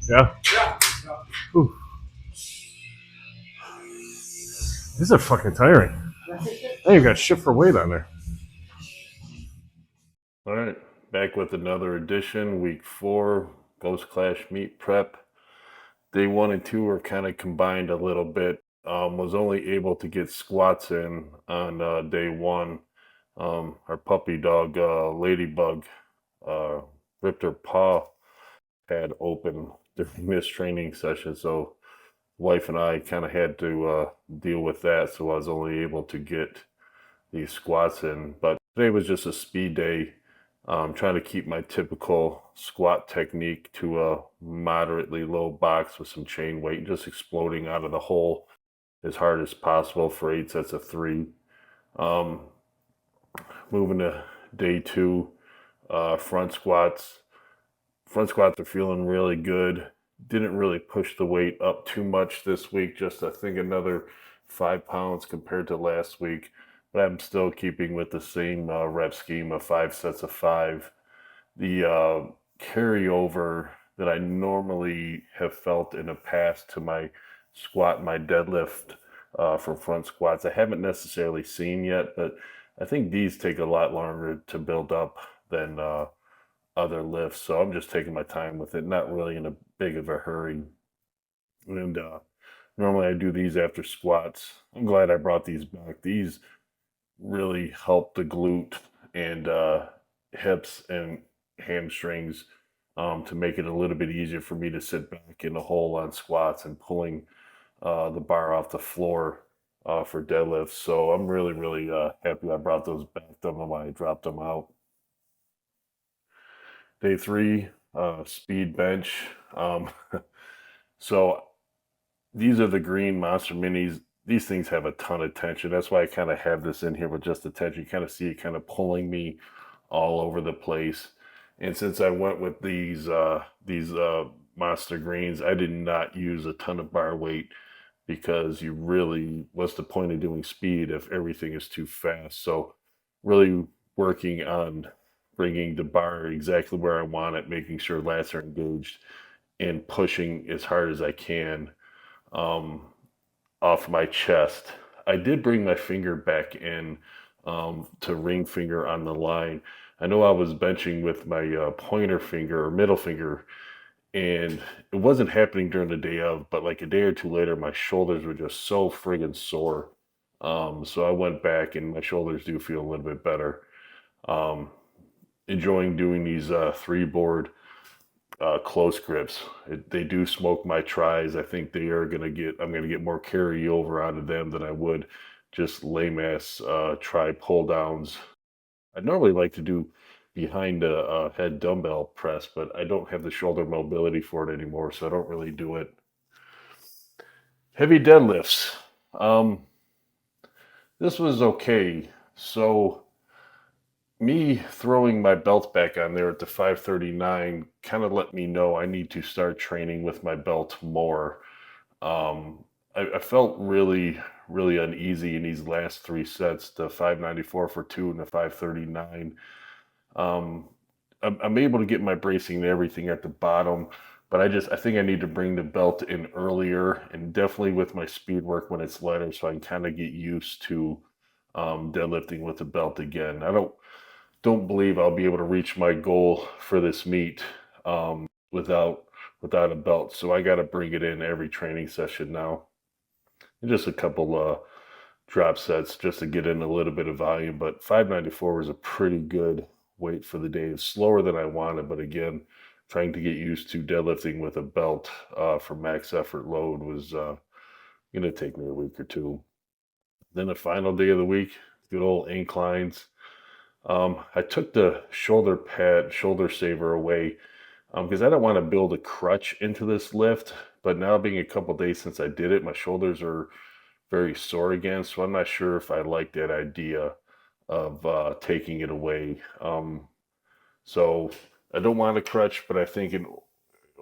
Yeah. Ooh, these are fucking tiring. Hey, you got shift for weight on there. All right, back with another edition, week 4, Ghost Clash meet prep. Day 1 and 2 are kind of combined a little bit. Was only able to get squats in on day 1. Our puppy dog, Ladybug, uh, ripped her paw pad open during this training session, so wife and I kind of had to deal with that. So I was only able to get these squats in. But today was just a speed day. Trying to keep my typical squat technique to a moderately low box with some chain weight, just exploding out of the hole as hard as possible for 8 sets of 3. Um, Moving to day 2, front squats. Front squats are feeling really good. Didn't really push the weight up too much this week, just I think another 5 pounds compared to last week. But I'm still keeping with the same rep scheme of 5 sets of 5. The carryover that I normally have felt in the past to my squat and my deadlift for front squats, I haven't necessarily seen yet, but I think these take a lot longer to build up than other lifts. So I'm just taking my time with it, not really in a big of a hurry. And normally I do these after squats. I'm glad I brought these back. These really help the glute and hips and hamstrings to make it a little bit easier for me to sit back in the hole on squats and pulling the bar off the floor for deadlifts. So I'm really, really happy I brought those back. Don't know why I dropped them out. Day 3, speed bench. Um, so these are the green Monster Minis. These things have a ton of tension. That's why I kind of have this in here with just the tension. You kind of see it kind of pulling me all over the place. And since I went with these Monster Greens, I did not use a ton of bar weight because you really, what's the point of doing speed if everything is too fast? So really working on bringing the bar exactly where I want it, making sure lats are engaged and pushing as hard as I can um, off my chest. I did bring my finger back in to ring finger on the line. I know I was benching with my pointer finger or middle finger, and it wasn't happening during the day of, but like a day or two later, my shoulders were just so friggin' sore. So I went back, and my shoulders do feel a little bit better. Um, Enjoying doing these 3 board close grips. They do smoke my tries. I think they are gonna get. I'm gonna get more carryover out of them than I would just lame ass try pull downs. I normally like to do behind a head dumbbell press, but I don't have the shoulder mobility for it anymore, so I don't really do it. Heavy deadlifts. Um, this was okay. So me throwing my belt back on there at the 539 kind of let me know I need to start training with my belt more. I felt really, really uneasy in these last 3 sets, the 594 for 2 and the 539. Um, I'm able to get my bracing and everything at the bottom, but I think I need to bring the belt in earlier and definitely with my speed work when it's lighter so I can kind of get used to deadlifting with the belt again. I don't believe I'll be able to reach my goal for this meet without a belt. So I got to bring it in every training session now. And just a couple drop sets just to get in a little bit of volume. But 594 was a pretty good weight for the day. It's slower than I wanted, but again, trying to get used to deadlifting with a belt for max effort load was going to take me a week or two. Then the final day of the week, good old inclines. I took the shoulder saver away because I don't want to build a crutch into this lift. But now being a couple days since I did it, my shoulders are very sore again. So I'm not sure if I like that idea of taking it away. So I don't want a crutch, but I think in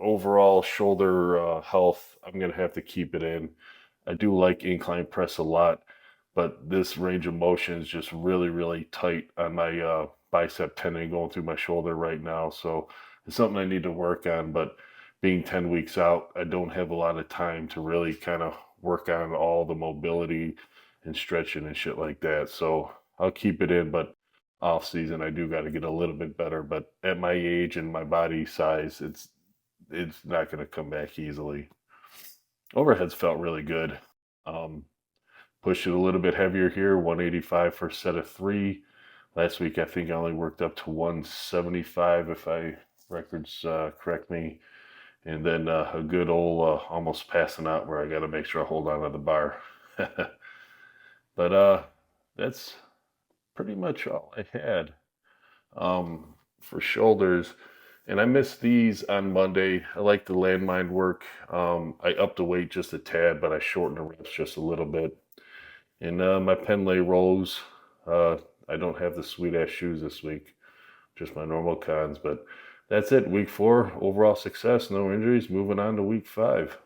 overall shoulder health, I'm going to have to keep it in. I do like incline press a lot, but this range of motion is just really, really tight on my bicep tendon going through my shoulder right now. So it's something I need to work on. But being 10 weeks out, I don't have a lot of time to really kind of work on all the mobility and stretching and shit like that. So I'll keep it in, but off season I do got to get a little bit better. But at my age and my body size, it's not going to come back easily. Overheads felt really good. Um, Pushed it a little bit heavier here, 185 for a set of three. Last week I think I only worked up to 175 if I records correct me. And then a good old almost passing out where I got to make sure I hold on to the bar. But that's pretty much all I had for shoulders. And I missed these on Monday. I like the landmine work. I upped the weight just a tad, but I shortened the reps just a little bit. And my pen lay rolls. Uh, I don't have the sweet ass shoes this week, just my normal cons. But that's it. Week 4, overall success, no injuries. Moving on to week 5.